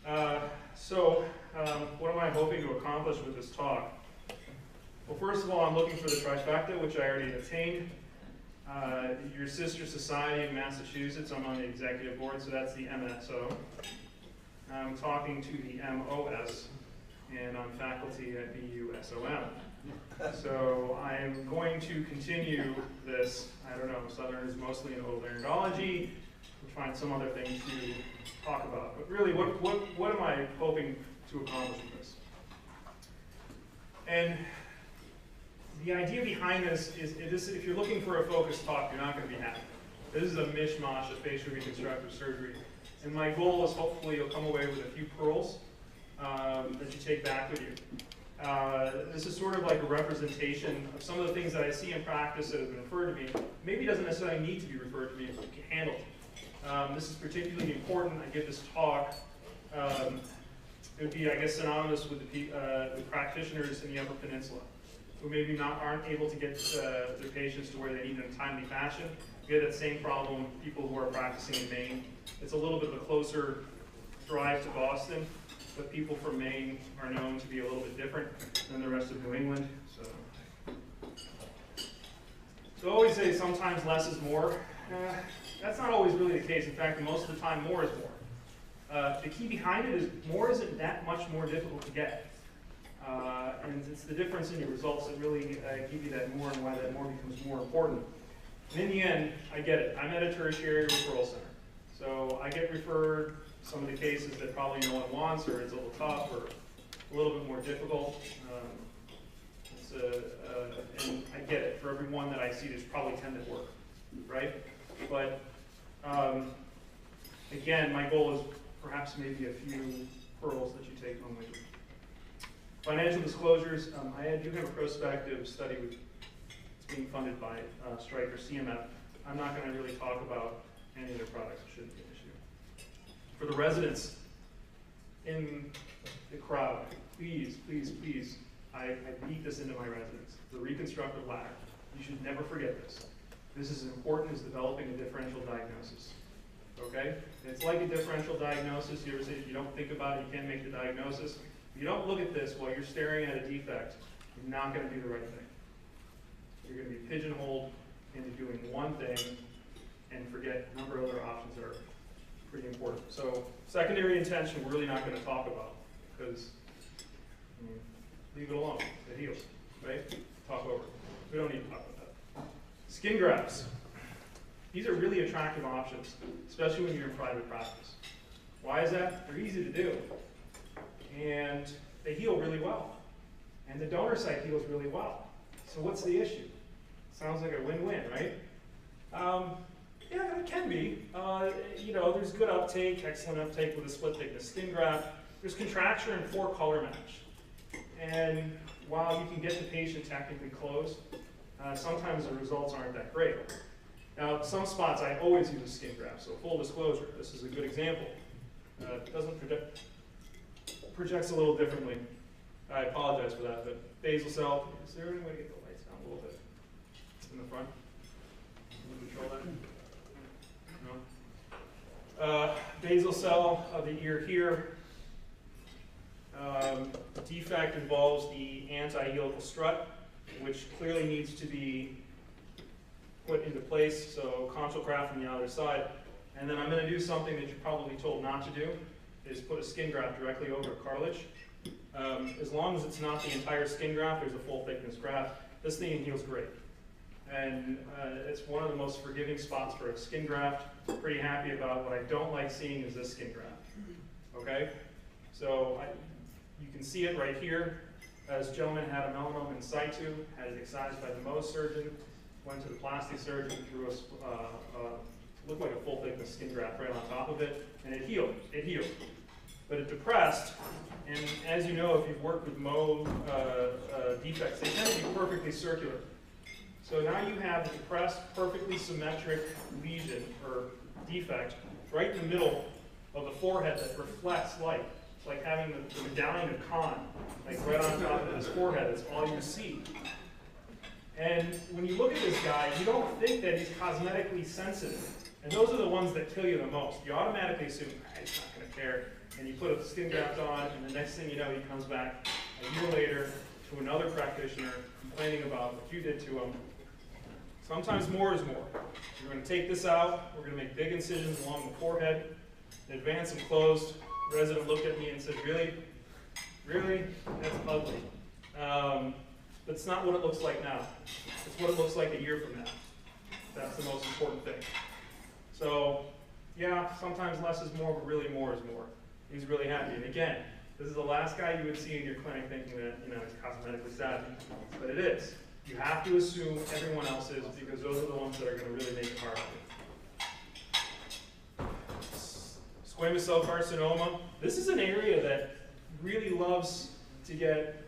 What am I hoping to accomplish with this talk? Well, first of all, I'm looking for the trifecta, which I already attained. Your sister society in Massachusetts, I'm on the executive board, so that's the MSO. I'm talking to the MOS, and I'm faculty at BUSOM. So I am going to continue this, I don't know, Southern is mostly in otolaryngology. We'll find some other things to talk about. But really, what am I hoping to accomplish with this? And the idea behind this is, if you're looking for a focused talk, you're not going to be happy. This is a mishmash of facial reconstructive surgery. And my goal is hopefully you'll come away with a few pearls that you take back with you. This is sort of like a representation of some of the things that I see in practice that have been referred to me. Maybe it doesn't necessarily need to be referred to me if you can handle it. This is particularly important. I give this talk. It would be, I guess, synonymous with practitioners in the Upper Peninsula who maybe aren't able to get their patients to where they need them in a timely fashion. We have that same problem with people who are practicing in Maine. It's a little bit of a closer drive to Boston, but people from Maine are known to be a little bit different than the rest of New England. So I always say sometimes less is more. That's not always really the case. In fact, most of the time, more is more. The key behind it is more isn't that much more difficult to get. And it's the difference in your results that really give you that more and why that more becomes more important. And in the end, I get it. I'm at a tertiary referral center. So I get referred some of the cases that probably no one wants, or it's a little tough, or a little bit more difficult. And I get it. For every one that I see, there's probably 10 that work, right? But again, my goal is perhaps maybe a few pearls that you take home with you. Financial disclosures, I do have a prospective study it's being funded by Stryker CMF. I'm not going to really talk about any of their products. It shouldn't be an issue. For the residents in the crowd, please, please, please, I beat this into my residents. The reconstructive ladder. You should never forget this. This is as important as developing a differential diagnosis. Okay? It's like a differential diagnosis. You ever say if you don't think about it, you can't make the diagnosis. If you don't look at this while you're staring at a defect, you're not going to do the right thing. You're going to be pigeonholed into doing one thing and forget a number of other options that are pretty important. So secondary intention we're really not going to talk about because leave it alone. It heals, right? Talk over it. We don't need to talk about that. Skin grafts. These are really attractive options, especially when you're in private practice. Why is that? They're easy to do. And they heal really well. And the donor site heals really well. So what's the issue? Sounds like a win-win, right? Yeah, it can be. There's good uptake, excellent uptake with a split thickness skin graft. There's contracture and 4-color match. And while you can get the patient technically closed, sometimes the results aren't that great. Now, some spots I always use a skin graft, so full disclosure, this is a good example. It doesn't projects a little differently. I apologize for that, but basal cell, is there any way to get the lights down a little bit in the front? Can you control that? No? Basal cell of the ear here. Defect involves the anti-helical strut, which clearly needs to be put into place, so conchal graft from the other side. And then I'm going to do something that you're probably told not to do, is put a skin graft directly over a cartilage. As long as it's not the entire skin graft, there's a full thickness graft. This thing heals great. And it's one of the most forgiving spots for a skin graft. Pretty happy about. What I don't like seeing is this skin graft. Okay? So you can see it right here. This gentleman had a melanoma in situ, had it excised by the Mohs surgeon, went to the plastic surgeon, threw looked like a full thickness skin graft right on top of it, and it healed. It healed. But it depressed, and as you know, if you've worked with Mohs defects, they tend to be perfectly circular. So now you have a depressed, perfectly symmetric lesion or defect right in the middle of the forehead that reflects light. It's like having the medallion of Khan, like right on top of his forehead. It's all you see. And when you look at this guy, you don't think that he's cosmetically sensitive And those are the ones that kill you the most. You automatically assume, he's not going to care. And you put a skin graft on, and the next thing you know, he comes back a year later to another practitioner complaining about what you did to him. Sometimes more is more. We're going to take this out. We're going to make big incisions along the forehead. Advance them closed. The resident looked at me and said, really? Really? That's ugly. That's not what it looks like now. It's what it looks like a year from now. That's the most important thing. So, yeah, sometimes less is more, but really more is more. He's really happy. And again, this is the last guy you would see in your clinic thinking that, you know, he's cosmetically savvy. But it is. You have to assume everyone else is, because those are the ones that are going to really make it hard on you. Squamous cell carcinoma. This is an area that really loves to get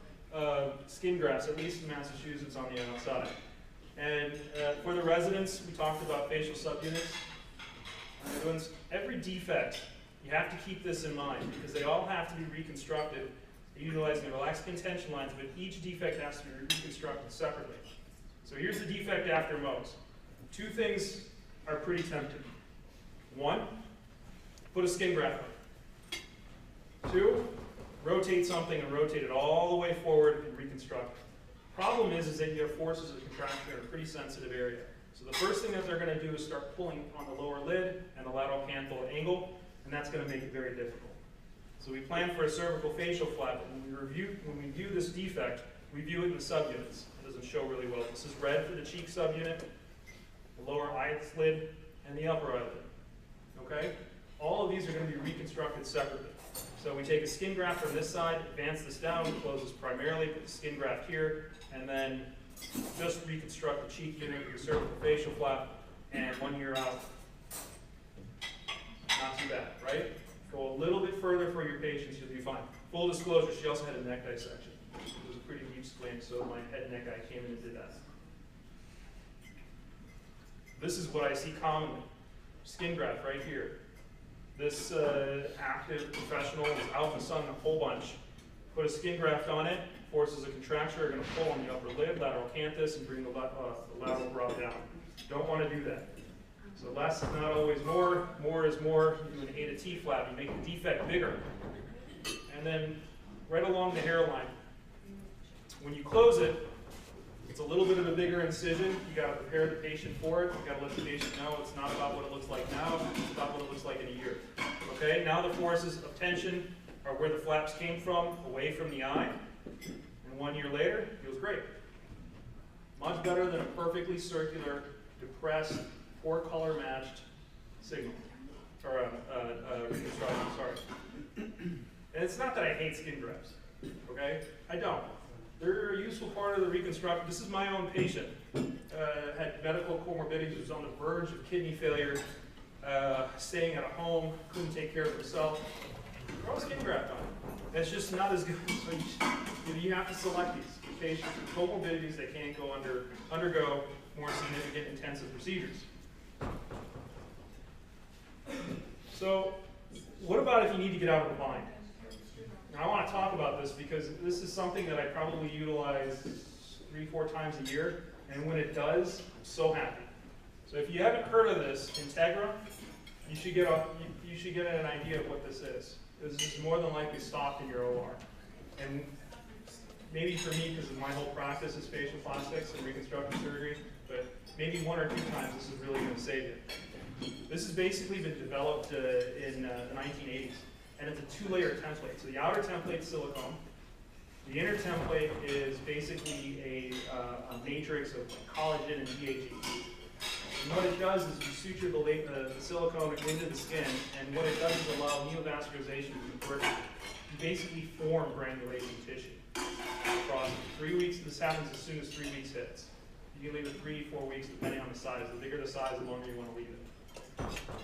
skin grafts, at least in Massachusetts on the outside. And for the residents, we talked about facial subunits. Every defect, you have to keep this in mind, because they all have to be reconstructed utilizing relaxed skin tension lines, but each defect has to be reconstructed separately. So here's the defect after Mohs. Two things are pretty tempting. One, put a skin graft on. Two, rotate something and rotate it all the way forward and reconstruct it. Problem is that you have forces of contraction in a pretty sensitive area. So the first thing that they're going to do is start pulling on the lower lid and the lateral canthal angle, and that's going to make it very difficult. So we plan for a cervical facial flap, and when we view this defect, we view it in the subunits. It doesn't show really well. This is red for the cheek subunit, the lower eyelid, and the upper eyelid. Okay? All of these are going to be reconstructed separately. So we take a skin graft from this side, advance this down, close this primarily, put the skin graft here, and then just reconstruct the cheek unit with the cervical facial flap, and 1 year out. Not too bad, right? Go a little bit further for your patients, you'll be fine. Full disclosure, she also had a neck dissection. It was a pretty deep squint, so my head and neck guy came in and did that. This is what I see commonly. Skin graft right here. This active professional is out in the sun a whole bunch. Put a skin graft on it, forces of contraction are going to pull on the upper lid, lateral canthus, and bring the lateral brow down. Don't want to do that. So less is not always more. More is more. You do an A to T flap. You make the defect bigger. And then right along the hairline. When you close it, it's a little bit of a bigger incision. You got to prepare the patient for it. You got to let the patient know it's not about what it looks like now. It's about what it looks like in a year. Okay. Now the forces of tension are where the flaps came from, away from the eye. And 1 year later, it feels great. Much better than a perfectly circular, depressed, poor color matched signal, or reconstruction, sorry. And it's not that I hate skin grafts, okay? I don't. They're a useful part of the reconstruction. This is my own patient. Had medical comorbidities, was on the verge of kidney failure, staying at a home, couldn't take care of himself. Throw a skin graft on it. It's just not as good. So you have to select these patients with comorbidities that can't go undergo more significant intensive procedures. So what about if you need to get out of the bind? Now I want to talk about this because this is something that I probably utilize 3-4 times a year, and when it does, I'm so happy. So if you haven't heard of this, Integra, you should get an idea of what this is. This is more than likely stocked in your OR. And maybe for me, because my whole practice is facial plastics and reconstructive surgery, but maybe 1 or 2 times this is really going to save you. This has basically been developed in the 1980s, and it's a 2-layer template. So the outer template is silicone. The inner template is basically a matrix of collagen and DHA. And what it does is you suture the silicone into the skin, and what it does is allow neovascularization to occur. You basically form granulation tissue. Across 3 weeks, this happens as soon as 3 weeks hits. You can leave it 3-4 weeks depending on the size. The bigger the size, the longer you want to leave it.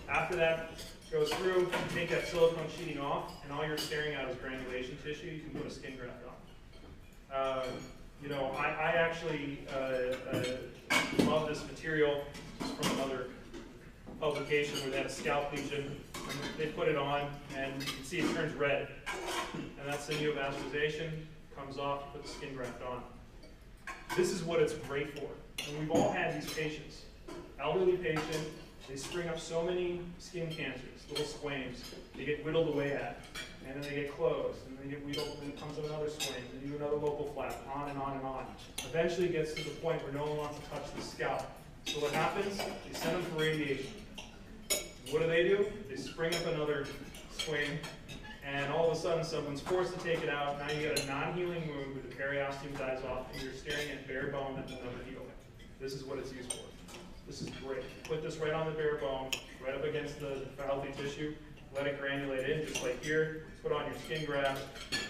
After that goes through, you take that silicone sheeting off, and all you're staring at is granulation tissue. You can put a skin graft on. You know, I actually love this material from another publication where they had a scalp lesion. They put it on, and you can see it turns red. And that's the neovascularization. Comes off, you put the skin graft on. This is what it's great for. And we've all had these patients. Elderly patient, They spring up so many skin cancers, little squames. They get whittled away at, and then they get closed, and then they get whittled, and then comes another squame, and you do another local flap, on and on and on. Eventually it gets to the point where no one wants to touch the scalp. So what happens? They send them for radiation. What do? They spring up another squame, and all of a sudden someone's forced to take it out. Now you got a non-healing wound where the periosteum dies off, and you're staring at bare bone that will never heal. This is what it's used for. This is great. Put this right on the bare bone, right up against the healthy tissue. Let it granulate in, just like here. Put on your skin graft.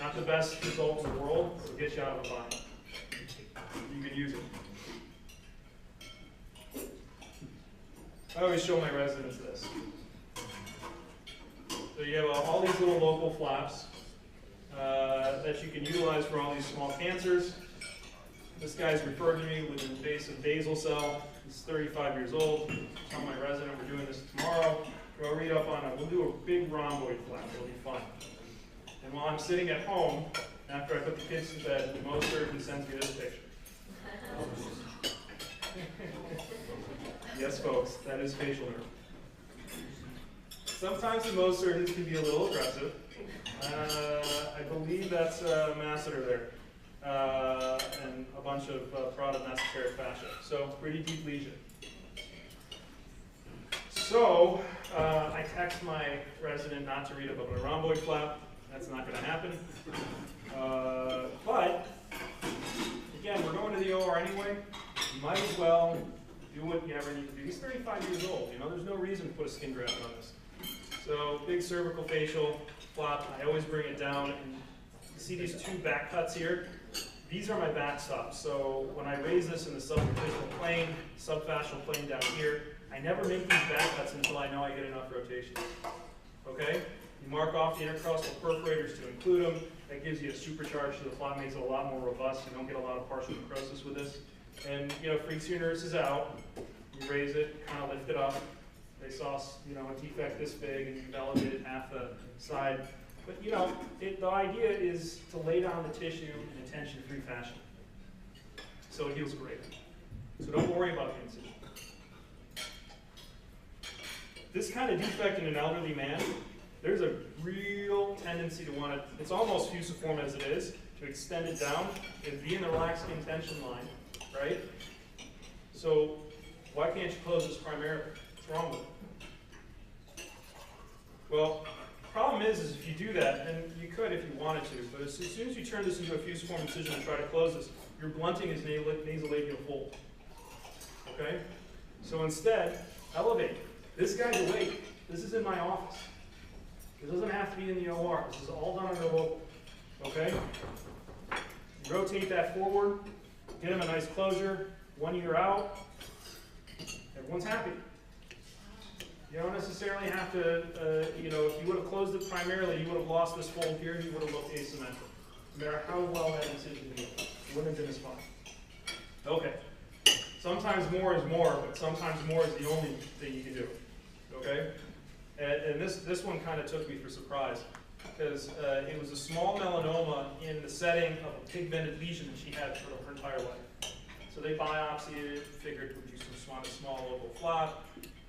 Not the best result in the world, but it'll get you out of a bind. You can use it. I always show my residents this. So you have all these little local flaps that you can utilize for all these small cancers. This guy's referred to me with an invasive basal cell. He's 35 years old. Tell my resident we're doing this tomorrow. Go read up on it. We'll do a big rhomboid flap. It'll be fun. And while I'm sitting at home, after I put the kids to bed, the Mohs surgeon sends me this picture. Yes, folks, that is facial nerve. Sometimes the Mohs surgeons can be a little aggressive. I believe that's masseter there. And a bunch of parotid mesenteric fascia. So pretty deep lesion. So I text my resident not to read about a rhomboid flap. That's not going to happen. But again, we're going to the OR anyway. You might as well do what you ever need to do. He's 35 years old. You know, there's no reason to put a skin graft on this. So big cervical facial flap. I always bring it down. And you see these two back cuts here? These are my backstops. So when I raise this in the subfascial plane, subfascial plane down here, I never make these back cuts until I know I get enough rotation. Okay? You mark off the intercostal perforators to include them. That gives you a supercharge to the flap, makes it a lot more robust. You don't get a lot of partial necrosis with this. And you know, freaks your nurses out. You raise it, kind of lift it up. They saw, you know, a defect this big, and you've elevated half the side. But you know, the idea is to lay down the tissue in a tension-free fashion. So it heals great. So don't worry about the incision. This kind of defect in an elderly man, there's a real tendency to want to, it's almost fusiform as it is, to extend it down and be in the relaxed skin tension line, right? So why can't you close this primarily? What's wrong with it? Well, the problem is if you do that, and you could if you wanted to, but as soon as you turn this into a fusiform incision and try to close this, you're blunting his nasolabial fold. Okay? So instead, elevate. This guy's awake. This is in my office. It doesn't have to be in the OR. This is all done under local. Okay? You rotate that forward, get him a nice closure. 1 year out, everyone's happy. You don't necessarily have to, you know, if you would have closed it primarily, you would have lost this fold here, you would have looked asymmetrical. No matter how well that incision healed, it wouldn't have been as fun. Okay. Sometimes more is more, but sometimes more is the only thing you can do. Okay? And this one kind of took me for surprise, because it was a small melanoma in the setting of a pigmented lesion that she had for her entire life. So they biopsied it, figured it would do some small local flap.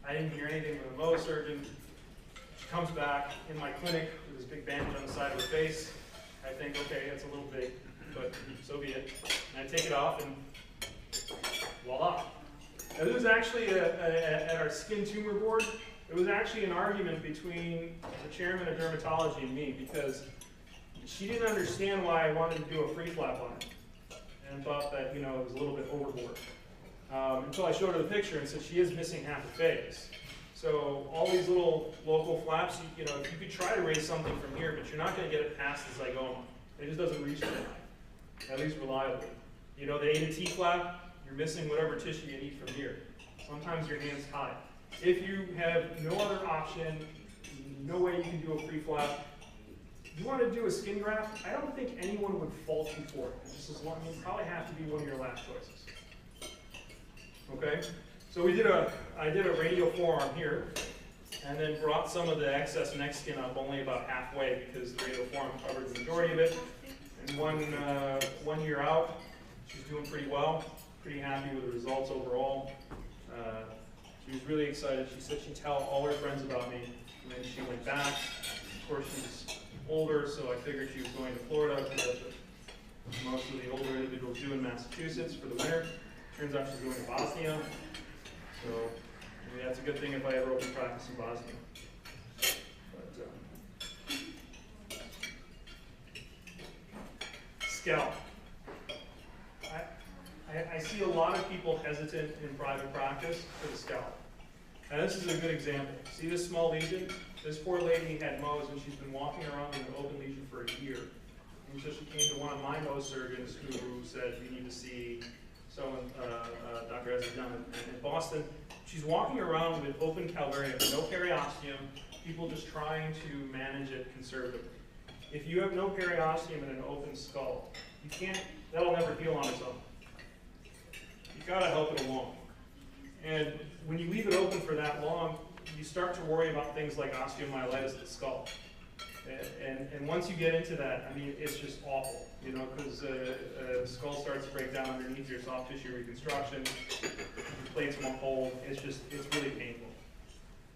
I didn't hear anything from the Mohs surgeon. She comes back in my clinic with this big bandage on the side of her face. I think, okay, that's a little big, but so be it. And I take it off, and voila. Now, there was actually, at our skin tumor board, there was actually an argument between the chairman of dermatology and me, because she didn't understand why I wanted to do a free flap on it, and thought that, you know, it was a little bit overboard. Until I showed her the picture and said she is missing half a phase. So all these little local flaps, you know, you could try to raise something from here, but you're not going to get it past the zygoma. It just doesn't reach that high, at least reliably. You know, the A to T flap, you're missing whatever tissue you need from here. Sometimes your hand's high. If you have no other option, no way you can do a free flap, you want to do a skin graft, I don't think anyone would fault you for it. Just as long, it probably have to be one of your last choices. Okay, so I did a radial forearm here, and then brought some of the excess neck skin up only about halfway because the radial forearm covered the majority of it. And 1 year out, she's doing pretty well, pretty happy with the results overall. She was really excited. She said she'd tell all her friends about me. And then she went back. Of course, she's older, so I figured she was going to Florida, because that's what most of the older individuals do in Massachusetts for the winter. Turns out she's going to Bosnia. So maybe that's a good thing if I ever open practice in Bosnia. But, scalp. I see a lot of people hesitant in private practice for the scalp. And this is a good example. See this small lesion? This poor lady had Mohs, and she's been walking around with an open lesion for a year. And so she came to one of my Mohs surgeons who said, you need to see someone, Dr. Ezzat down in Boston. She's walking around with open calvarium, no periosteum, people just trying to manage it conservatively. If you have no periosteum and an open skull, you can't, that'll never heal on its own. You've got to help it along. And when you leave it open for that long, you start to worry about things like osteomyelitis of the skull. And once you get into that, I mean, it's just awful, you know, because the skull starts to break down underneath your soft tissue reconstruction, your plates won't hold, it's really painful.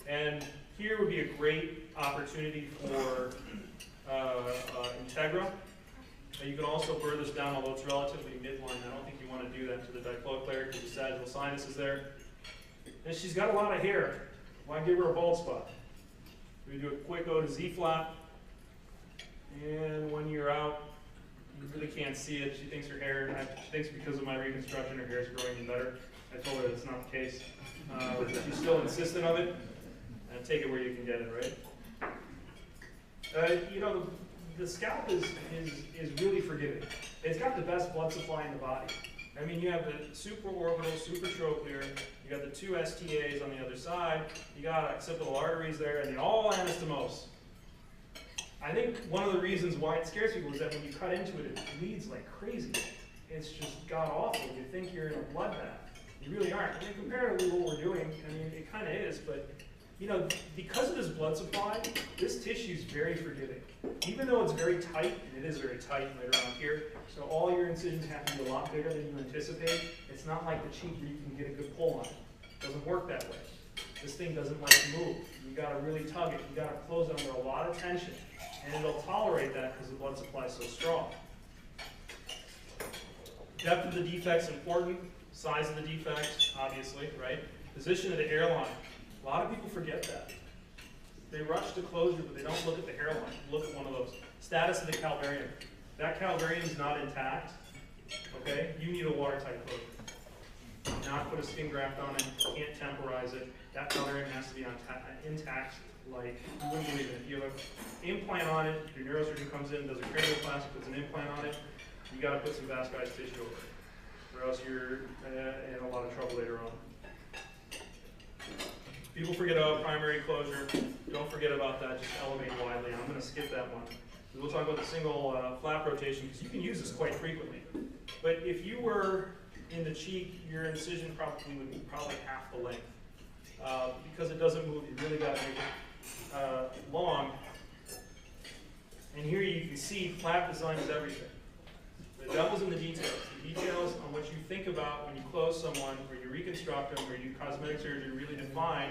And here would be a great opportunity for Integra. You can also burr this down, although it's relatively midline. I don't think you want to do that to the diploic because the sagittal sinus is there. And she's got a lot of hair. Why give her a bald spot? We do a quick O to Z flap. And when you're out, you really can't see it. She thinks her hair, she thinks because of my reconstruction, her hair is growing in better. I told her that's not the case. She's still insistent of it. And take it where you can get it, right? You know, the scalp is really forgiving. It's got the best blood supply in the body. I mean, you have the supraorbital, supratrochlear, you got the two STAs on the other side, you got occipital arteries there, and they all anastomose. I think one of the reasons why it scares people is that when you cut into it, it bleeds like crazy. It's just god-awful. You think you're in a bloodbath. You really aren't. I mean, comparatively what we're doing, I mean, it kind of is, but you know, because of this blood supply, this tissue is very forgiving. Even though it's very tight, and it is very tight right around here, so all your incisions have to be a lot bigger than you anticipate. It's not like the cheek where you can get a good pull on it. It doesn't work that way. This thing doesn't like to move. You gotta really tug it. You gotta close it under a lot of tension. And it'll tolerate that because the blood supply is so strong. Depth of the defect's important. Size of the defect, obviously, right? Position of the hairline. A lot of people forget that. They rush to closure, but they don't look at the hairline. Look at one of those. Status of the calvarium. That calvarium is not intact, okay? You need a watertight closure. Not put a skin graft on it, can't temporize it. That calvarium has to be intact, like you wouldn't believe it. If you have an implant on it, your neurosurgeon comes in, does a cranioplasty, puts an implant on it, you gotta put some vascularized tissue over it, or else you're in a lot of trouble later on. People forget about primary closure. Don't forget about that. Just elevate widely. I'm going to skip that one. We'll talk about the single flap rotation because you can use this quite frequently. But if you were in the cheek, your incision probably would be half the length. Because it doesn't move, you really got to make it long. And here you can see flap design is everything. The devil's in the details. The details on what you think about when you close someone, where you reconstruct them, where you do cosmetic surgery, really define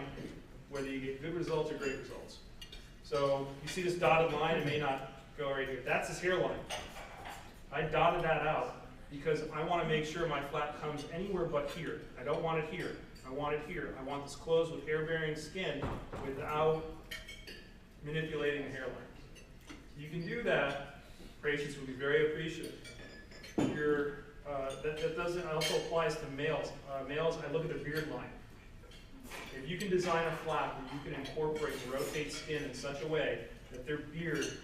whether you get good results or great results. So you see this dotted line, it may not go right here. That's his hairline. I dotted that out because I want to make sure my flap comes anywhere but here. I don't want it here. I want it here. I want this closed with hair-bearing skin without manipulating the hairline. You can do that. Patients will be very appreciative. That doesn't also applies to males. Males, I look at the beard line. If you can design a flap where you can incorporate and rotate skin in such a way that their beard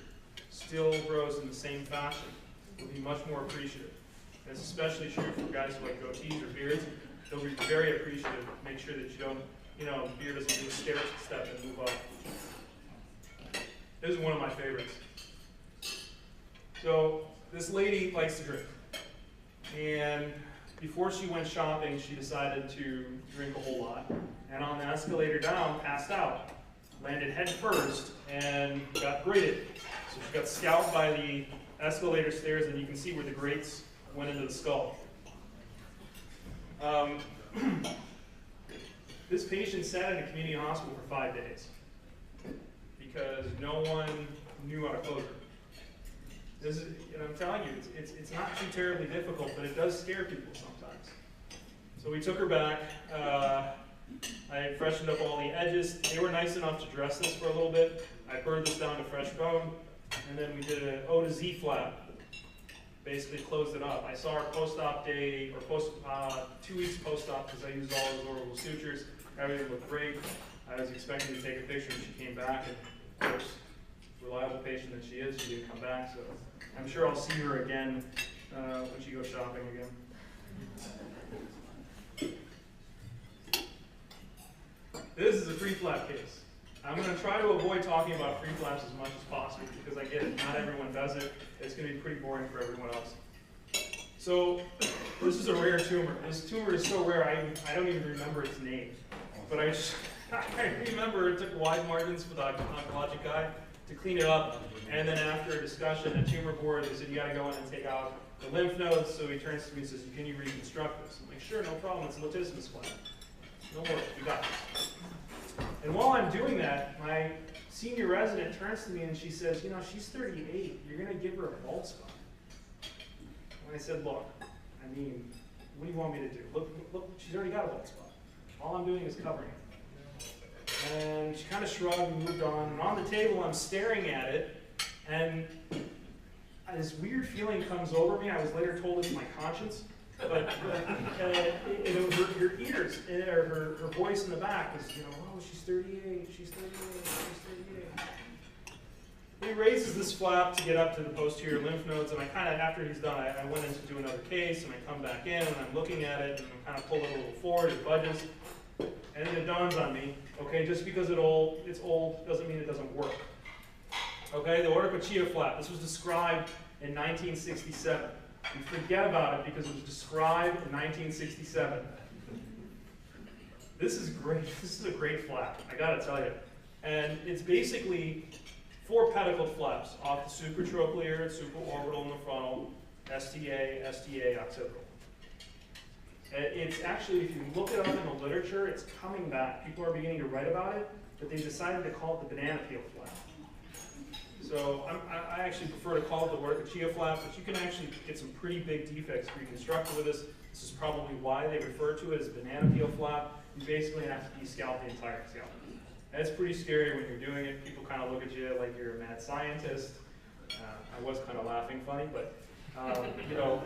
still grows in the same fashion, will be much more appreciative. That's especially true for guys who like goatees or beards. They'll be very appreciative. Make sure that you don't, beard doesn't do a stair step and move up. This is one of my favorites. So this lady likes to drink. And before she went shopping, she decided to drink a whole lot. And on the escalator down, passed out. Landed head first and got grated. So she got scalped by the escalator stairs, and you can see where the grates went into the skull. This patient sat in a community hospital for 5 days because no one knew how to close her. This is, and I'm telling you, it's not too terribly difficult, but it does scare people sometimes. So we took her back. I had freshened up all the edges. They were nice enough to dress this for a little bit. I burned this down to fresh bone, and then we did an O to Z flap. Basically closed it up. I saw her post-op day, or 2 weeks post-op, because I used all those orbital sutures. Everything looked great. I was expecting to take a picture, and she came back, and of course, reliable patient that she is, she didn't come back, so I'm sure I'll see her again when she goes shopping again. This is a free flap case. I'm going to try to avoid talking about free flaps as much as possible because I get it, not everyone does it. It's going to be pretty boring for everyone else. So this is a rare tumor. This tumor is so rare I don't even remember its name. But I remember it took wide margins for the oncologic guy to clean it up. And then after a discussion at tumor board, they said, you got to go in and take out the lymph nodes. So he turns to me and says, can you reconstruct this? I'm like, sure, no problem. It's a latissimus flap. No worries, we got this. And while I'm doing that, my senior resident turns to me and she says, you know, she's 38. You're going to give her a bald spot. And I said, look, I mean, what do you want me to do? Look, she's already got a bald spot. All I'm doing is covering it. And she kind of shrugged and moved on. And on the table, I'm staring at it. And this weird feeling comes over me. I was later told it's my conscience. But it was her ears, or her voice in the back was, you know, oh, she's 38, she's 38, she's 38. He raises this flap to get up to the posterior lymph nodes, and I kind of, after he's done, I went in to do another case, and I come back in, and I'm looking at it, and I kind of pull it a little forward, it budges, and then it dawns on me, okay, just because it's old doesn't mean it doesn't work. Okay, the Ortocochea flap, this was described in 1967. You forget about it because it was described in 1967. This is great. This is a great flap, I gotta tell you. And it's basically 4 pedicled flaps off the supratrochlear, supraorbital, and the frontal, STA, occipital. It's actually, if you look it up in the literature, it's coming back. People are beginning to write about it, but they decided to call it the banana peel flap. So I actually prefer to call it the Ortocochea flap, but you can actually get some pretty big defects reconstructed with this. This is probably why they refer to it as banana peel flap. You basically have to descalp the entire scalp. And it's pretty scary when you're doing it. People kind of look at you like you're a mad scientist. I was kind of laughing funny, but you know,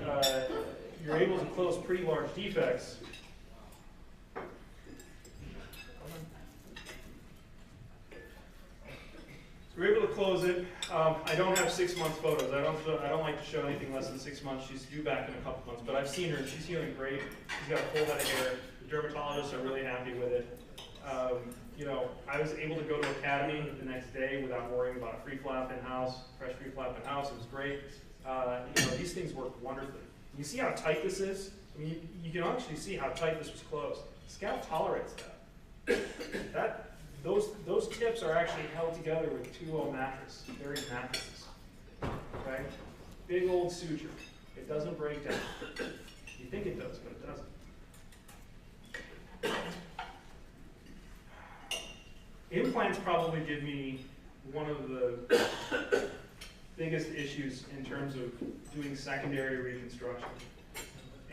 you're able to close pretty large defects. We're able to close it. I don't have 6-month photos. I don't like to show anything less than 6 months. She's due back in a couple months, but I've seen her. She's healing great. She's got a full head of hair. The dermatologists are really happy with it. You know, I was able to go to Academy the next day without worrying about a free flap in-house, fresh free flap in-house. It was great. You know, these things work wonderfully. You see how tight this is? I mean, you can actually see how tight this was closed. The scalp tolerates that. Those tips are actually held together with 2O mattress, varied mattresses. Okay? Big old suture. It doesn't break down. You think it does, but it doesn't. Implants probably give me one of the biggest issues in terms of doing secondary reconstruction.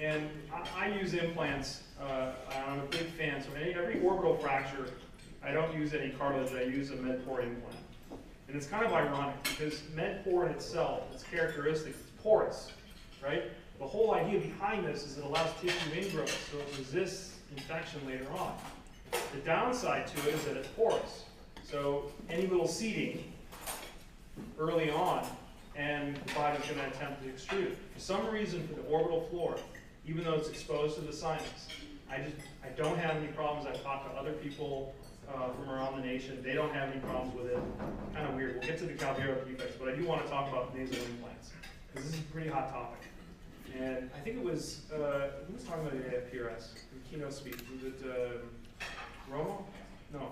And I use implants. I'm a big fan. So every orbital fracture, I don't use any cartilage, I use a MedPore implant. And it's kind of ironic because MedPore in itself, its characteristics, it's porous, right? The whole idea behind this is it allows tissue ingrowth, so it resists infection later on. The downside to it is that it's porous. So any little seeding early on, and the body's going to attempt to extrude it. For some reason, for the orbital floor, even though it's exposed to the sinus, I don't have any problems. I've talked to other people from around the nation. They don't have any problems with it. Kind of weird. We'll get to the Calvero defects, but I do want to talk about nasal implants because this is a pretty hot topic. And I think it was, who was talking about it at PRS, the keynote speech? Was it Romo? No.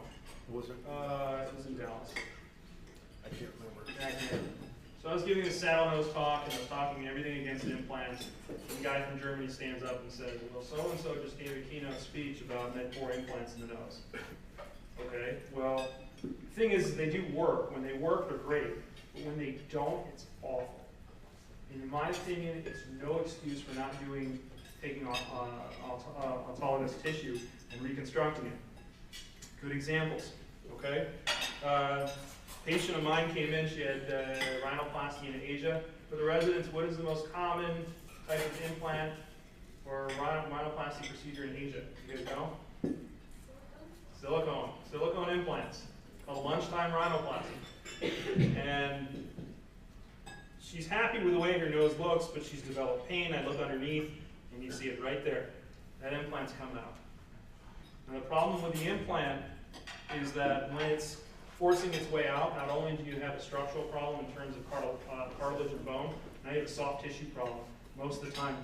Was it? It was in Dallas. I can't remember. Yeah, I can't. So I was giving a saddle nose talk, and I was talking everything against implants. And the guy from Germany stands up and says, well, so-and-so just gave a keynote speech about Med4 implants in the nose. Okay, well, the thing is, they do work. When they work, they're great. But when they don't, it's awful. And in my opinion, it's no excuse for not taking autologous tissue and reconstructing it. Good examples, okay? Patient of mine came in, she had rhinoplasty in Asia. For the residents, what is the most common type of implant or rhinoplasty procedure in Asia? You guys know? Silicone. Silicone implants, called lunchtime rhinoplasty. And she's happy with the way her nose looks, but she's developed pain. I look underneath, and you see it right there. That implant's coming out. Now the problem with the implant is that when it's forcing its way out, not only do you have a structural problem in terms of cartilage and bone, now you have a soft tissue problem. Most of the time,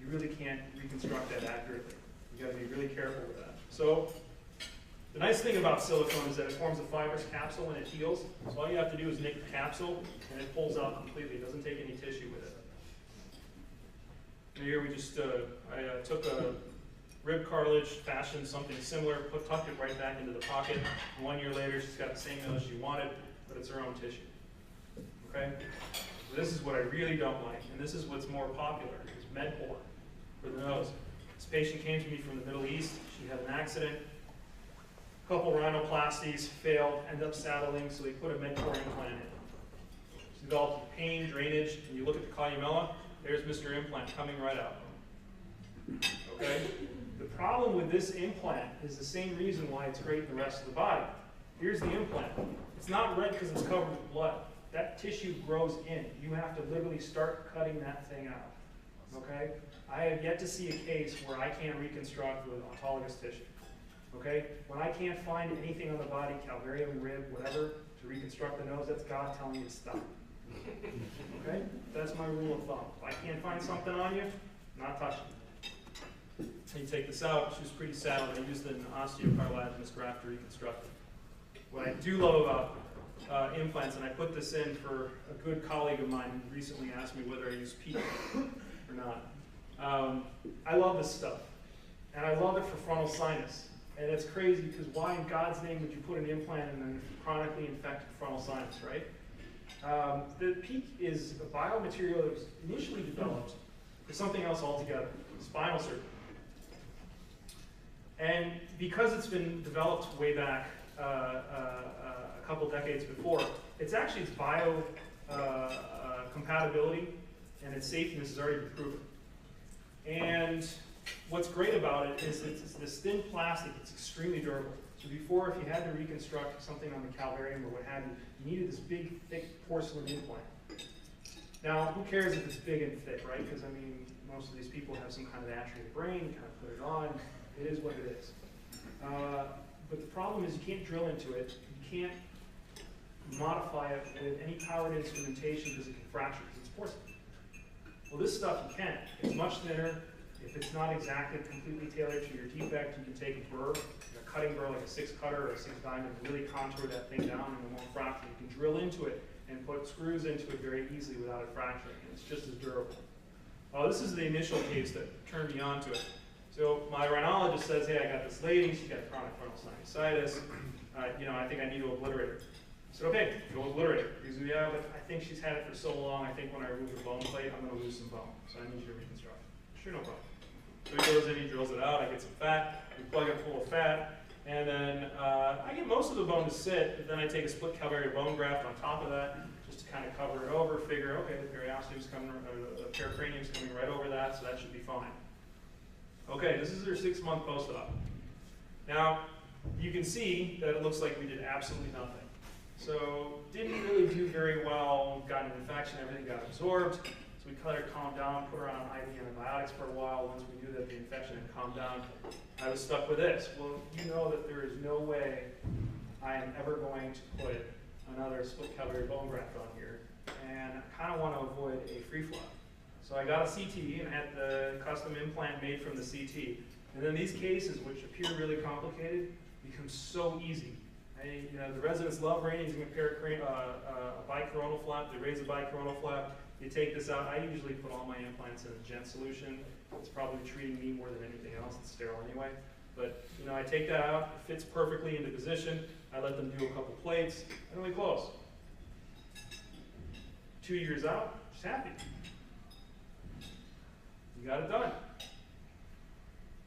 you really can't reconstruct that accurately. You got to be really careful with that. So the nice thing about silicone is that it forms a fibrous capsule when it heals. So all you have to do is nick the capsule, and it pulls out completely. It doesn't take any tissue with it. And here we just, I took a rib cartilage, fashioned something similar, tucked it right back into the pocket. And 1 year later, she's got the same nose she wanted, but it's her own tissue. Okay? So this is what I really don't like, and this is what's more popular, is Med4 for the nose. This patient came to me from the Middle East. She had an accident. A couple rhinoplasties failed, ended up saddling, so they put a Med4 implant in. She developed pain, drainage, and you look at the columella, there's Mr. Implant coming right out. Okay? The problem with this implant is the same reason why it's great in the rest of the body. Here's the implant. It's not red because it's covered with blood. That tissue grows in. You have to literally start cutting that thing out. Okay? I have yet to see a case where I can't reconstruct with autologous tissue. Okay? When I can't find anything on the body, calvarium, rib, whatever, to reconstruct the nose, that's God telling me to stop. Okay? That's my rule of thumb. If I can't find something on you, I'm not touching it. You take this out, she was pretty sad, I used an osteocartilaginous graft to reconstruct it. What I do love about implants, and I put this in for a good colleague of mine who recently asked me whether I use PEEK or not. I love this stuff, and I love it for frontal sinus. And it's crazy because why in God's name would you put an implant in a chronically infected frontal sinus, right? The PEEK is a biomaterial that was initially developed for something else altogether, spinal surgery. And because it's been developed way back a couple decades before, it's actually its bio compatibility and its safeness has already been proven. And what's great about it is it's this thin plastic, it's extremely durable. So before, if you had to reconstruct something on the calvarium or what have you, you needed this big, thick porcelain implant. Now, who cares if it's big and thick, right? Because, I mean, most of these people have some kind of atrophied brain, you kind of put it on, it is what it is. But the problem is you can't drill into it, you can't modify it with any powered instrumentation because it can fracture, because it's porcelain. Well, this stuff you can. It's much thinner. If it's not exactly completely tailored to your defect, you can take a burr, a cutting burr like a 6 cutter or a 6 diamond, and really contour that thing down and it won't fracture. You can drill into it and put screws into it very easily without it fracturing, and it's just as durable. This is the initial case that turned me on to it. So my rhinologist says, hey, I got this lady, she's got chronic frontal sinusitis, I think I need to obliterate her. I said, okay, go obliterate her. He said, yeah, but I think she's had it for so long, I think when I remove the bone plate, I'm going to lose some bone, so I need you to reconstruct. Sure, no problem. So he goes in, he drills it out, I get some fat, we plug it full of fat, and then I get most of the bone to sit, but then I take a split calvarium bone graft on top of that, just to kind of cover it over, figure, okay, the periosteum's coming, or the pericranium's coming right over that, so that should be fine. Okay, this is her 6-month post-op. Now, you can see that it looks like we did absolutely nothing. So, didn't really do very well, got an infection, everything got absorbed. So we let her calm down, put her on IV antibiotics for a while. Once we knew that the infection had calmed down, I was stuck with this. Well, you know that there is no way I am ever going to put another split calvarium bone graft on here. And I kind of want to avoid a free flow. So I got a CT and had the custom implant made from the CT. And then these cases, which appear really complicated, become so easy. The residents love raising a bicoronal flap. They raise a bicoronal flap. You take this out. I usually put all my implants in a gent solution. It's probably treating me more than anything else. It's sterile anyway. But I take that out. It fits perfectly into position. I let them do a couple plates, and we close. 2 years out, just happy. You got it done.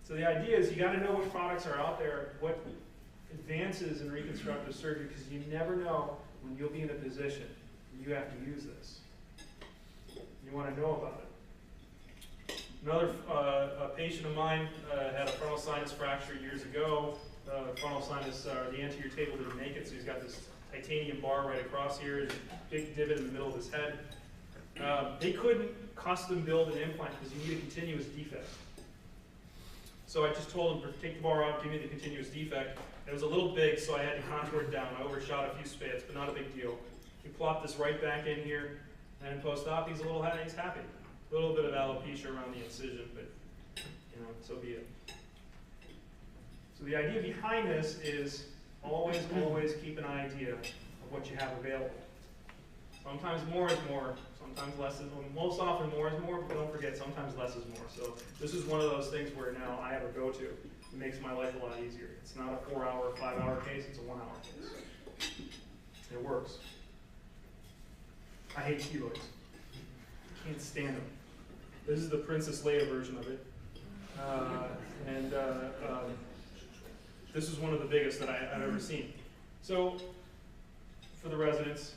So the idea is you got to know what products are out there, what advances in reconstructive surgery, because you never know when you'll be in a position where you have to use this. You want to know about it. Another a patient of mine had a frontal sinus fracture years ago. Frontal sinus, the anterior table didn't make it, so he's got this titanium bar right across here, a big divot in the middle of his head. They couldn't custom build an implant because you need a continuous defect. So I just told him, take the bar out, give me the continuous defect. It was a little big, so I had to contour it down. I overshot a few spats, but not a big deal. He plopped this right back in here, and post-op, he's happy. A little bit of alopecia around the incision, but so be it. So the idea behind this is always keep an idea of what you have available. Sometimes more is more, sometimes less is more. Most often more is more, but don't forget, sometimes less is more. So this is one of those things where now I have a go-to. It makes my life a lot easier. It's not a 4-hour, 5-hour case, it's a 1-hour case. It works. I hate keloids. Can't stand them. This is the Princess Leia version of it. This is one of the biggest that I've ever seen. So, for the residents,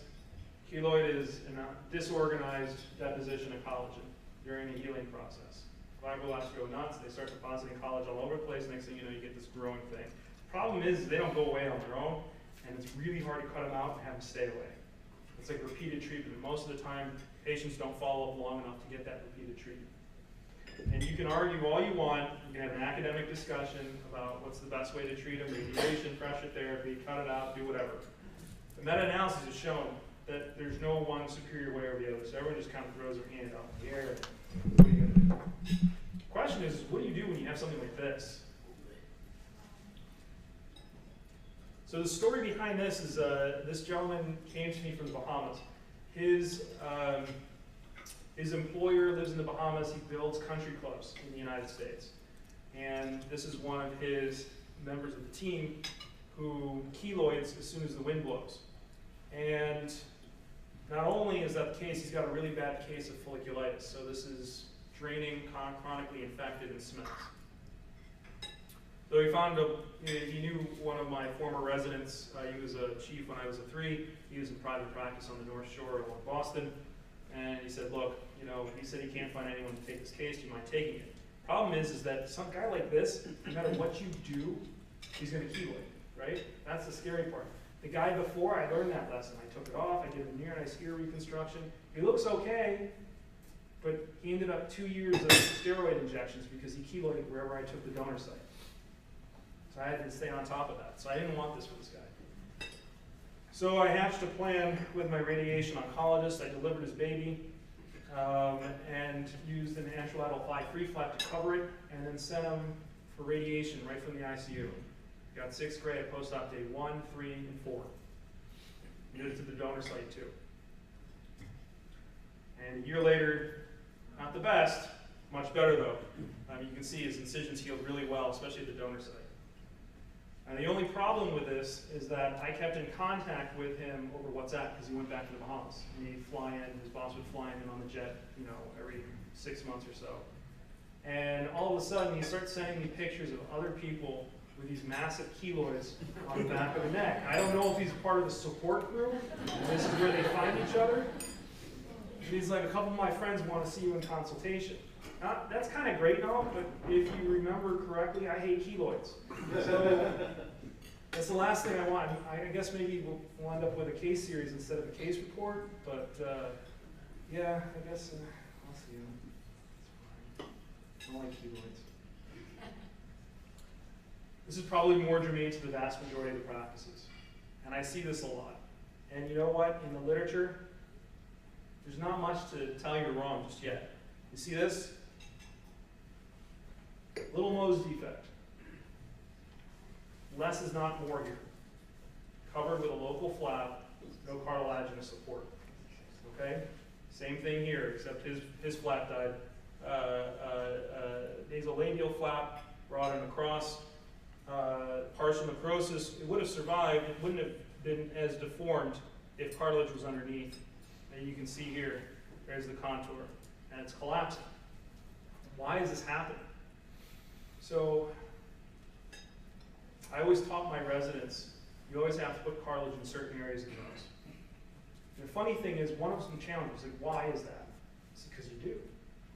keloid is a disorganized deposition of collagen during the healing process. Fibroblasts go nuts, they start depositing collagen all over the place, next thing you know you get this growing thing. The problem is they don't go away on their own, and it's really hard to cut them out and have them stay away. It's like repeated treatment. Most of the time, patients don't follow up long enough to get that repeated treatment. And you can argue all you want, you can have an academic discussion about what's the best way to treat them, radiation, pressure therapy, cut it out, do whatever. The meta-analysis has shown that there's no one superior way or the other, so everyone just kind of throws their hand out in the air. What are you going to do? The question is, what do you do when you have something like this? So the story behind this is this gentleman came to me from the Bahamas. His employer lives in the Bahamas. He builds country clubs in the United States. And this is one of his members of the team who keloids as soon as the wind blows. And not only is that the case, he's got a really bad case of folliculitis. So this is draining, chronically infected, and smells. So he knew one of my former residents. He was a chief when I was a 3. He was in private practice on the North Shore of Boston. And he said, look, he said he can't find anyone to take this case. Do you mind taking it? Problem is that some guy like this, no matter what you do, he's going to keloid, right? That's the scary part. The guy before, I learned that lesson. I took it off. I did a near nice ear reconstruction. He looks okay, but he ended up 2 years of steroid injections because he keloided wherever I took the donor site. So I had to stay on top of that. So I didn't want this for this guy. So I hatched a plan with my radiation oncologist. I delivered his baby and used an antilateral free flap to cover it, and then sent him for radiation right from the ICU. Got 6th grade post-op day 1, 3, and 4. Did it to the donor site too. And a year later, not the best, much better though. You can see his incisions healed really well, especially at the donor site. And the only problem with this is that I kept in contact with him over WhatsApp because he went back to the Bahamas. And he'd fly in, his boss would fly in on the jet, every 6 months or so. And all of a sudden, he starts sending me pictures of other people with these massive keloids on the back of the neck. I don't know if he's part of the support group, and this is where they find each other. He's like, a couple of my friends want to see you in consultation. That's kind of great now, but if you remember correctly, I hate keloids. So that's the last thing I want. I guess maybe we'll end up with a case series instead of a case report, but yeah, I guess I'll see you. It's fine. I don't like keloids. This is probably more germane to the vast majority of the practices. And I see this a lot. And you know what? In the literature, there's not much to tell you wrong just yet. You see this? Little Mohs defect. Less is not more here. covered with a local flap, no cartilaginous support. Okay? Same thing here, except his flap died. Nasolabial flap brought him across. Partial necrosis, it would have survived. It wouldn't have been as deformed if cartilage was underneath. And you can see here, there's the contour, and it's collapsing. Why is this happening? So, I always taught my residents, you always have to put cartilage in certain areas of the nose. And the funny thing is, one of some challenges, like, why is that? It's because you do.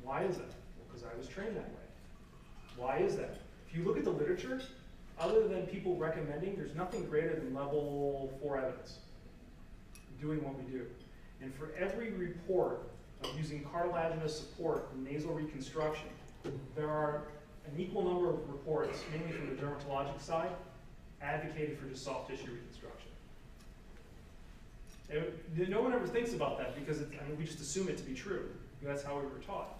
Why is that? Well, because I was trained that way. Why is that? If you look at the literature, other than people recommending, there's nothing greater than level 4 evidence doing what we do. And for every report of using cartilaginous support in nasal reconstruction, there are an equal number of reports, mainly from the dermatologic side, advocated for just soft tissue reconstruction. And no one ever thinks about that because we just assume it to be true. That's how we were taught.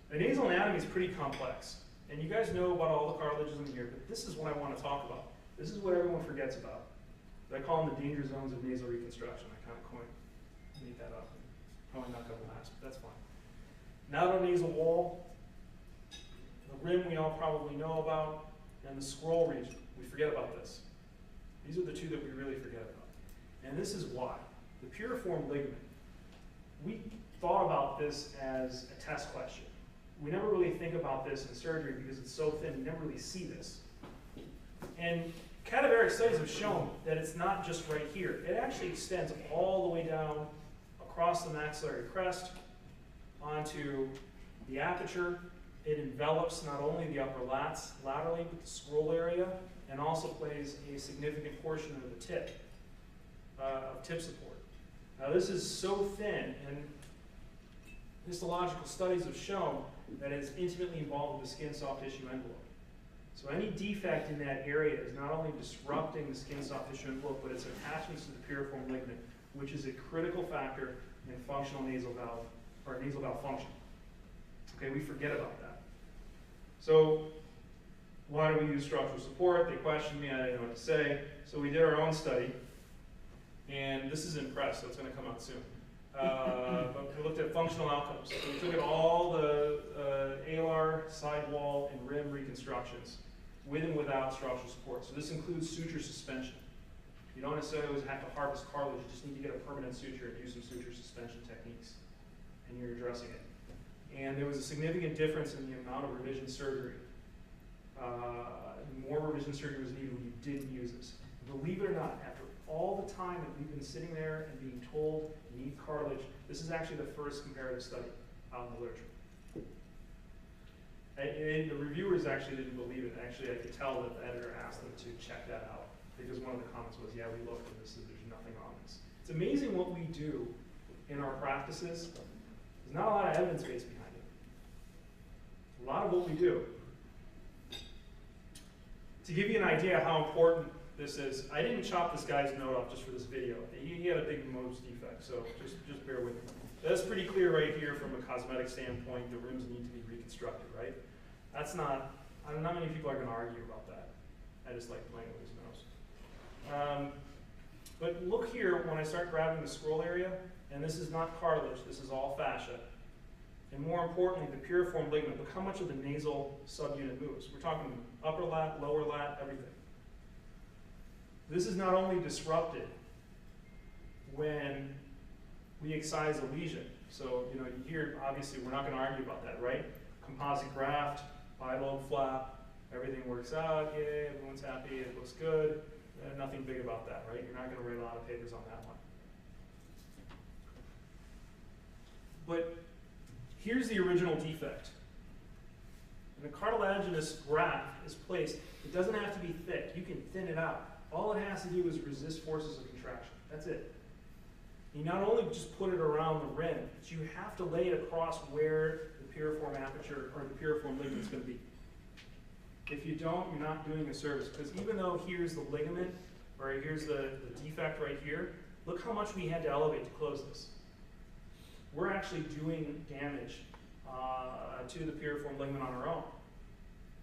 The nasal anatomy is pretty complex. And you guys know about all the cartilages in here, but this is what I want to talk about. This is what everyone forgets about. I call them the danger zones of nasal reconstruction. I kind of made that up. Probably not going to last, but that's fine. Nasal wall, the rim we all probably know about, and the scroll region. We forget about this. These are the two that we really forget about. And this is why. The piriform ligament, we thought about this as a test question. We never really think about this in surgery because it's so thin, you never really see this. And cadaveric studies have shown that it's not just right here. It actually extends all the way down across the maxillary crest onto the aperture. It envelops not only the upper lats laterally, but the scroll area, and also plays a significant portion of the tip, of tip support. Now this is so thin, and histological studies have shown that it's intimately involved with the skin soft tissue envelope. So any defect in that area is not only disrupting the skin soft tissue envelope, but it's attachments to the piriform ligament, which is a critical factor in functional nasal valve, or nasal valve function. Okay, we forget about that. So why do we use structural support? They questioned me, I didn't know what to say. So we did our own study, and this is in press, so it's going to come out soon. But we looked at functional outcomes. So we took at all the alar, sidewall, and rim reconstructions with and without structural support. So this includes suture suspension. You don't necessarily always have to harvest cartilage, you just need to get a permanent suture and use some suture suspension techniques, and you're addressing it. And there was a significant difference in the amount of revision surgery. More revision surgery was needed when you didn't use this. Believe it or not, after all the time that we've been sitting there and being told you need cartilage, this is actually the first comparative study out in the literature. And the reviewers actually didn't believe it. Actually, I could tell that the editor asked them to check that out because one of the comments was, yeah, we looked and there's nothing on this. It's amazing what we do in our practices. There's not a lot of evidence base behind it. A lot of what we do. To give you an idea how important this is, I didn't chop this guy's note off just for this video. He had a big Mohs defect, so just bear with me. That's pretty clear right here from a cosmetic standpoint. The rims need to be reconstructed, right? That's not many people are going to argue about that. I just like playing with his nose. But look here when I start grabbing the scroll area, and this is not cartilage, this is all fascia. And more importantly, the piriform ligament. Look how much of the nasal subunit moves. We're talking upper lat, lower lat, everything. This is not only disrupted when we excise a lesion. So, you hear, obviously, we're not going to argue about that, right? Composite graft, bilobe flap, everything works out, yay, everyone's happy, it looks good. Nothing big about that, right? You're not going to write a lot of papers on that one. But here's the original defect. When the cartilaginous graft is placed, it doesn't have to be thick. You can thin it out. All it has to do is resist forces of contraction. That's it. You not only just put it around the rim, but you have to lay it across where the piriform aperture or the piriform ligament is going to be. If you don't, you're not doing a service. Because even though here's the ligament, or here's the defect right here, look how much we had to elevate to close this. We're actually doing damage to the piriform ligament on our own,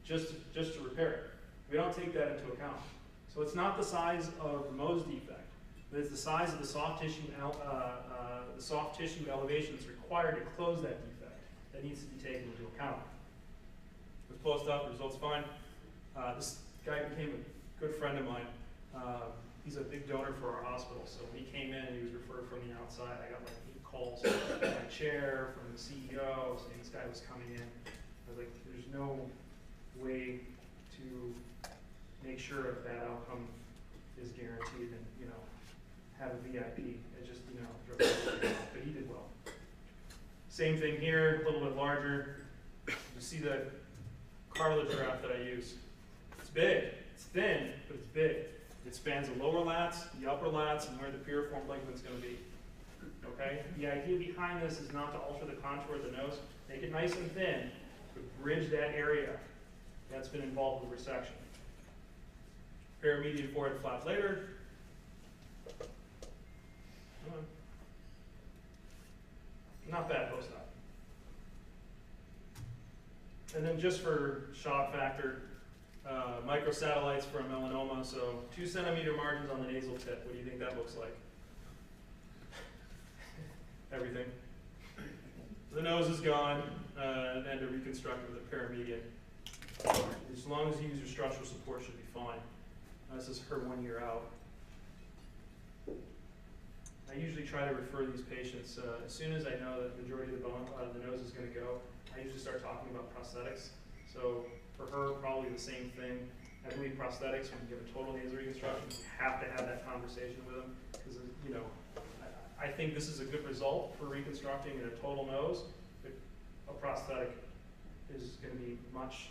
just to repair it. We don't take that into account. So it's not the size of the Mohs defect, but it's the size of the soft tissue elevation that's required to close that defect that needs to be taken into account. It was post-op, the results fine. This guy became a good friend of mine. He's a big donor for our hospital, so when he came in and he was referred from the outside, I got like 8 calls from my chair, from the CEO, saying this guy was coming in. I was like, there's no way to make sure if that outcome is guaranteed and, you know, have a VIP. It just, you know, but he did well. Same thing here, a little bit larger. You see the cartilage graft that I use. It's big, it's thin, but it's big. It spans the lower lats, the upper lats, and where the piriform ligament's going to be. Okay? The idea behind this is not to alter the contour of the nose, make it nice and thin, but bridge that area that's been involved with resection. Paramedian forehead flap later. Not bad post-op. And then just for shock factor, microsatellites for a melanoma, so 2 centimeter margins on the nasal tip. What do you think that looks like? Everything. The nose is gone, and to reconstruct with a paramedian. As long as you use your structural support, should be fine. This is her 1 year out. I usually try to refer these patients as soon as I know that the majority of the bone out of the nose is going to go. I usually start talking about prosthetics. So for her, probably the same thing. I believe prosthetics, when you give a total nasal reconstruction, you have to have that conversation with them because, you know, I think this is a good result for reconstructing in a total nose, but a prosthetic is going to be much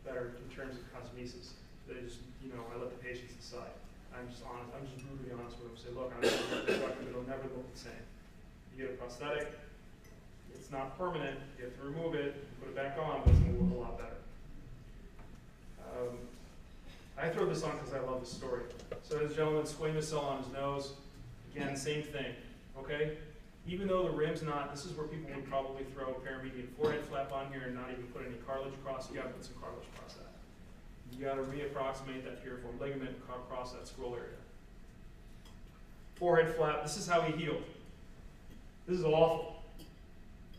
better in terms of cosmesis. They just, you know, I let the patients decide. I'm just honest. I'm just brutally honest with them. Say, look, I'm reconstructing, but it'll never look the same. You get a prosthetic, it's not permanent. You have to remove it, put it back on, but it's going to look a lot better. I throw this on because I love the story. So this gentleman, squamous cell on his nose. Again, same thing. Okay? Even though the rim's not, this is where people would probably throw a paramedian forehead flap on here and not even put any cartilage across. You got to put some cartilage across that. You got to reapproximate that piriform ligament across that scroll area. Forehead flap, this is how he healed. This is awful.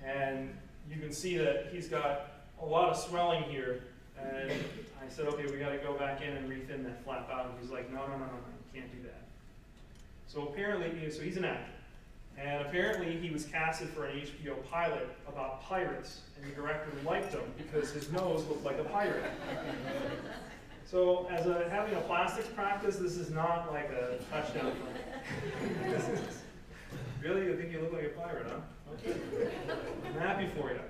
And you can see that he's got a lot of swelling here. And I said, okay, we got to go back in and rethin that flap out. And he's like, no, you can't do that. So apparently, so he's an actor. And apparently he was casted for an HBO pilot about pirates, and the director liked him because his nose looked like a pirate. So as having a plastics practice, this is not like a touchdown for me. Really? You think you look like a pirate, huh? Okay. I'm happy for you.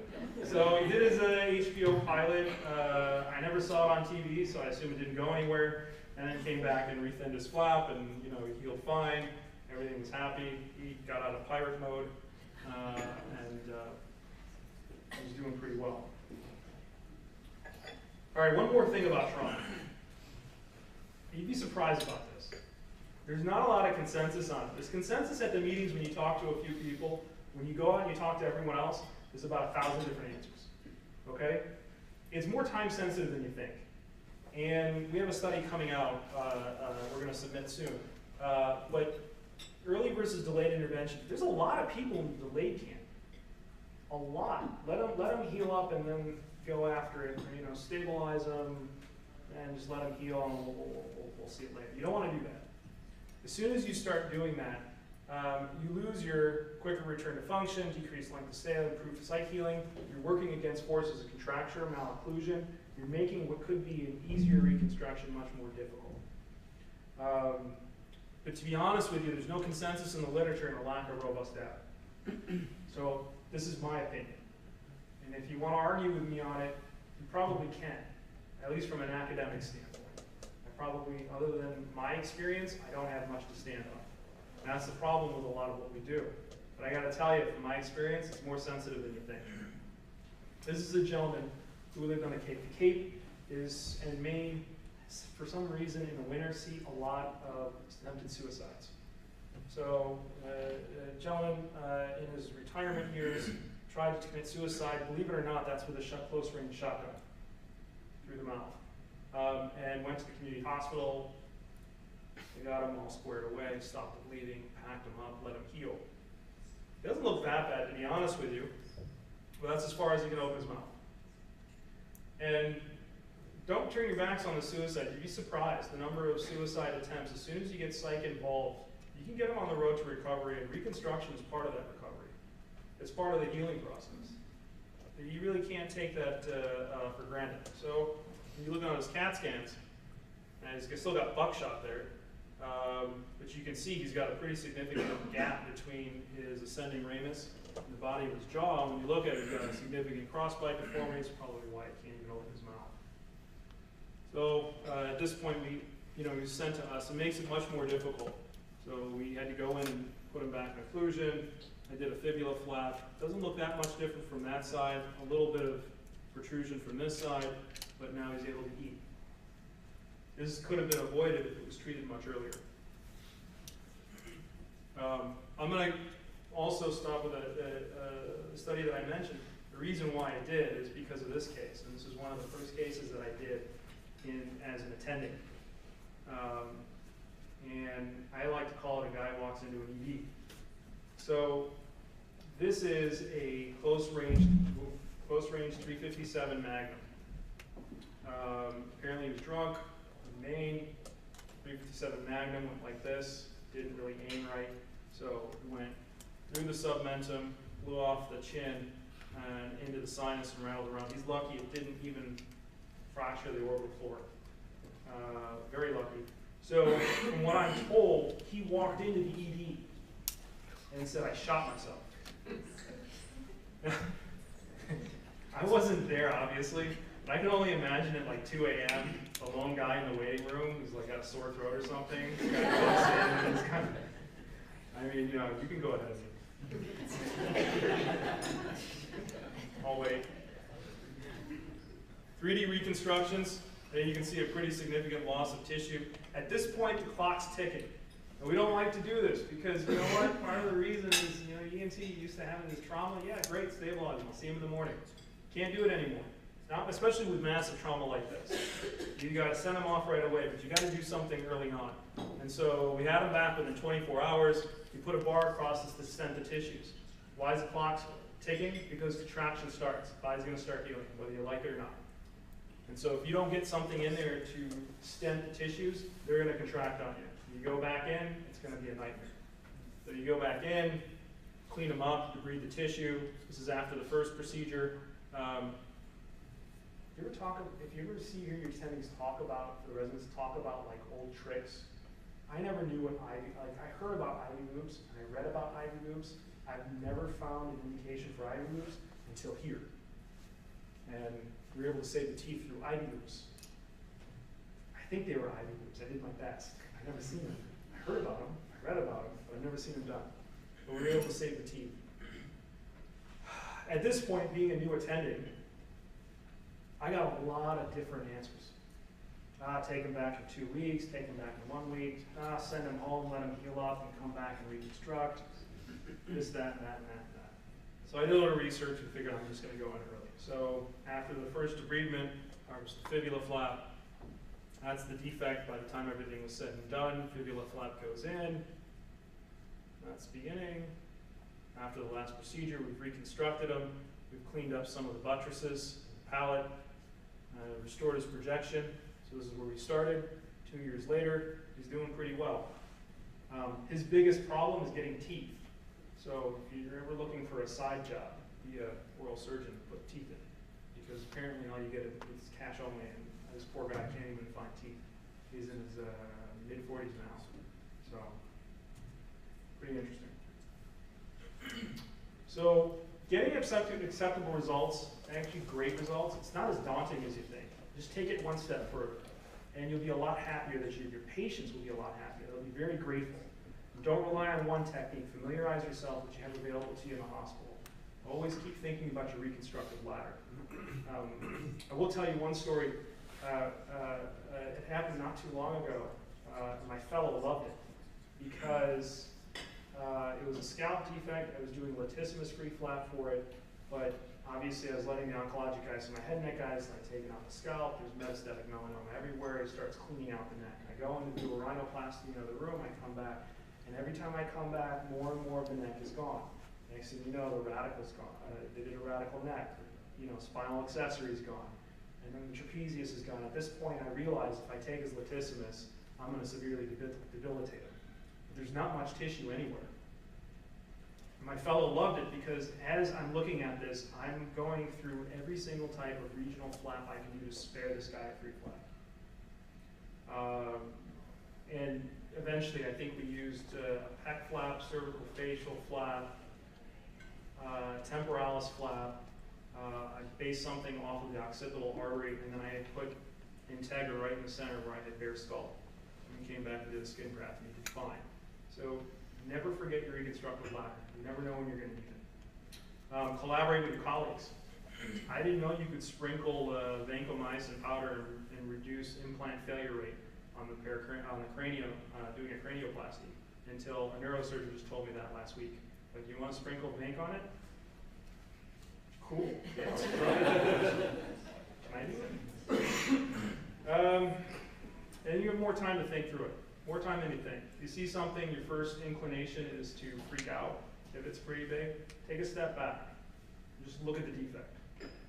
So he did his HBO pilot. I never saw it on TV, so I assume it didn't go anywhere. And then came back and rethinned his flap, and you know, he healed fine. Everything was happy. He got out of pirate mode, and he was doing pretty well. All right, one more thing about trauma. You'd be surprised about this. There's not a lot of consensus on it. There's consensus at the meetings when you talk to a few people. When you go out and you talk to everyone else, there's about 1,000 different answers. Okay? It's more time sensitive than you think. And we have a study coming out we're going to submit soon. But early versus delayed intervention, there's a lot of people in the delayed camp. A lot. Let them heal up and then go after it. You know, stabilize them and just let them heal, and we'll see it later. You don't want to do that. As soon as you start doing that, you lose your quicker return to function, decreased length of stay, improved site healing. You're working against forces of contracture, malocclusion. You're making what could be an easier reconstruction much more difficult. But to be honest with you, there's no consensus in the literature and a lack of robust data. So this is my opinion. And if you want to argue with me on it, you probably can, at least from an academic standpoint. I probably, other than my experience, I don't have much to stand on. And that's the problem with a lot of what we do. But I got to tell you, from my experience, it's more sensitive than you think. This is a gentleman who lived on the Cape. The Cape is, and Maine, for some reason, in the winter, see a lot of attempted suicides. So a gentleman in his retirement years tried to commit suicide. Believe it or not, that's with a close-range shotgun through the mouth. And went to the community hospital. They got him all squared away, stopped the bleeding, packed him up, let him heal. It doesn't look that bad, to be honest with you, but that's as far as he can open his mouth. And don't turn your backs on the suicide. You'd be surprised the number of suicide attempts. As soon as you get psych involved, you can get them on the road to recovery, and reconstruction is part of that recovery. It's part of the healing process. You really can't take that for granted. So when you look on his CAT scans, and he's still got buckshot there, but you can see he's got a pretty significant gap between his ascending ramus and the body of his jaw. When you look at it, he's got a significant crossbite deformity. It's probably why he can't even open his mouth. So at this point, he was sent to us. It makes it much more difficult. So we had to go in and put him back in occlusion. I did a fibula flap. Doesn't look that much different from that side. A little bit of protrusion from this side, but now he's able to eat. This could have been avoided if it was treated much earlier. I'm going to also stop with a study that I mentioned. The reason why I did is because of this case, and this is one of the first cases that I did as an attending. And I like to call it a guy walks into an ED. So this is a close range 357 Magnum. Apparently he was drunk in Maine. 357 Magnum went like this. Didn't really aim right. So it went through the submentum, flew off the chin, and into the sinus and rattled around. He's lucky it didn't even fracture the orbital floor. Very lucky. So from what I'm told, he walked into the ED and he said, "I shot myself." I wasn't there, obviously, but I can only imagine at like 2 a.m., a lone guy in the waiting room who's like got a sore throat or something. This guy walks in and he's kind of, I mean, you can go ahead of me. I'll wait. 3D reconstructions, and you can see a pretty significant loss of tissue. At this point, the clock's ticking. And we don't like to do this because, you know what, part of the reason is, ENT used to having this trauma. Yeah, great, stabilize him. I'll see him in the morning. Can't do it anymore. Not, especially with massive trauma like this. You got to send him off right away, but you got to do something early on. And so we had him back within 24 hours. We put a bar across this to stent the tissues. Why is the clock ticking? Because contraction starts. The body's going to start healing, whether you like it or not. And so if you don't get something in there to stent the tissues, they're going to contract on you. You go back in, it's going to be a nightmare. So you go back in, clean them up, debride the tissue. This is after the first procedure. If you ever see your attendings talk about, the residents talk about like old tricks, I never knew what I heard about ivy moves, and I read about ivy moves. I've never found an indication for ivy moves until here. And we were able to save the teeth through ivy moves. I think they were ivy moves. I did my best. I've never seen them. I heard about them, I read about them, but I've never seen them done. But we were able to save the teeth. At this point, being a new attending, I got a lot of different answers. Take him back in 2 weeks, take him back in 1 week, send him home, let him heal up, and come back and reconstruct. This, that, and that, and that, and that. So I did a little research and figured I'm just going to go in early. So after the first debridement, was the fibula flap. That's the defect by the time everything was said and done. Fibula flap goes in. That's the beginning. After the last procedure, we've reconstructed him. We've cleaned up some of the buttresses, palate, restored his projection. So this is where we started. 2 years later, he's doing pretty well. His biggest problem is getting teeth. So if you're ever looking for a side job, be an oral surgeon, put teeth in. Because apparently all you get is cash only, and this poor guy can't even find teeth. He's in his mid-40s now. So, pretty interesting. So, getting acceptable results, actually great results, it's not as daunting as you think. Just take it one step further, and you'll be a lot happier that your patients will be a lot happier. They'll be very grateful. Don't rely on one technique. Familiarize yourself with what you have available to you in the hospital. Always keep thinking about your reconstructive ladder. I will tell you one story. It happened not too long ago. My fellow loved it because it was a scalp defect. I was doing latissimus free flap for it, but Obviously, I was letting the oncologic guys, so my head and neck guys, like taking out the scalp, there's metastatic melanoma everywhere, he starts cleaning out the neck. I go in to do a rhinoplasty in the other room, I come back, and every time I come back, more and more of the neck is gone. Next thing you know, the radical's gone. They did a radical neck, spinal accessory is gone. And then the trapezius is gone. At this point, I realize if I take his latissimus, I'm going to severely debilitate him. But there's not much tissue anywhere. My fellow loved it because as I'm looking at this, I'm going through every single type of regional flap I can do to spare this guy a free flap. And eventually, I think we used a pec flap, cervical facial flap, temporalis flap. I based something off of the occipital artery, and then I had put Integra right in the center where I had bare skull. And came back and did a skin graft, and he did fine. So never forget your reconstructive bladder. You never know when you're going to need it. Collaborate with your colleagues. I didn't know you could sprinkle vancomycin powder and reduce implant failure rate on the cranium, doing a cranioplasty, until a neurosurgeon just told me that last week. But you want to sprinkle vanc on it? Cool. Yeah. Can I do it? And you have more time to think through it. More time than you think. If you see something, your first inclination is to freak out. If it's pretty big, take a step back. Just look at the defect.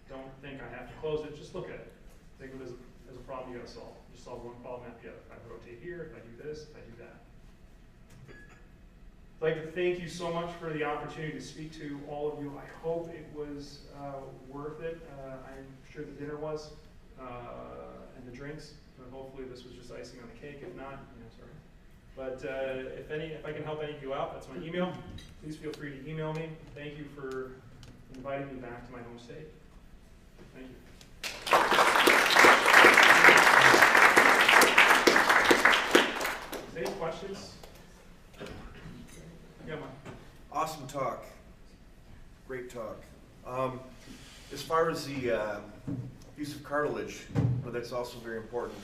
Don't think I have to close it. Just look at it. Think of it as a problem you got to solve. Just solve one problem after the other. If I rotate here, if I do this, if I do that. I'd like to thank you so much for the opportunity to speak to all of you. I hope it was worth it. I'm sure the dinner was, and the drinks. But hopefully this was just icing on the cake. If not, sorry. But if I can help any of you out, that's my email. Please feel free to email me. Thank you for inviting me back to my home state. Thank you. Any questions? Yeah, Mike. Awesome talk. Great talk. As far as the use of cartilage, that's also very important.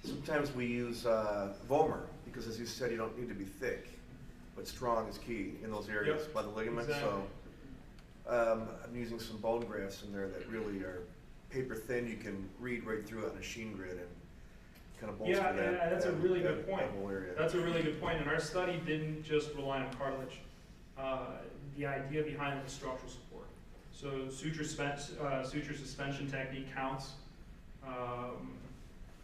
Sometimes we use Vollmer because, as you said, you don't need to be thick, but strong is key in those areas by the ligaments. Exactly. So I'm using some bone grafts in there that really are paper thin. You can read right through it on a sheen grid and kind of bolster that. Yeah, that's a really good point. Whole area. That's a really good point. And our study didn't just rely on cartilage. The idea behind it was structural support. So suture suspension technique counts.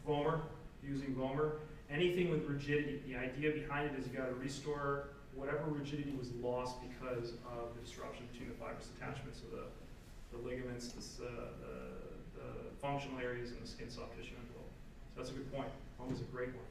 Vollmer, using Vollmer. Anything with rigidity, the idea behind it is you got to restore whatever rigidity was lost because of the disruption between the fibrous attachments of the ligaments, the functional areas, and the skin soft tissue envelope. So that's a good point. Vollmer is a great one.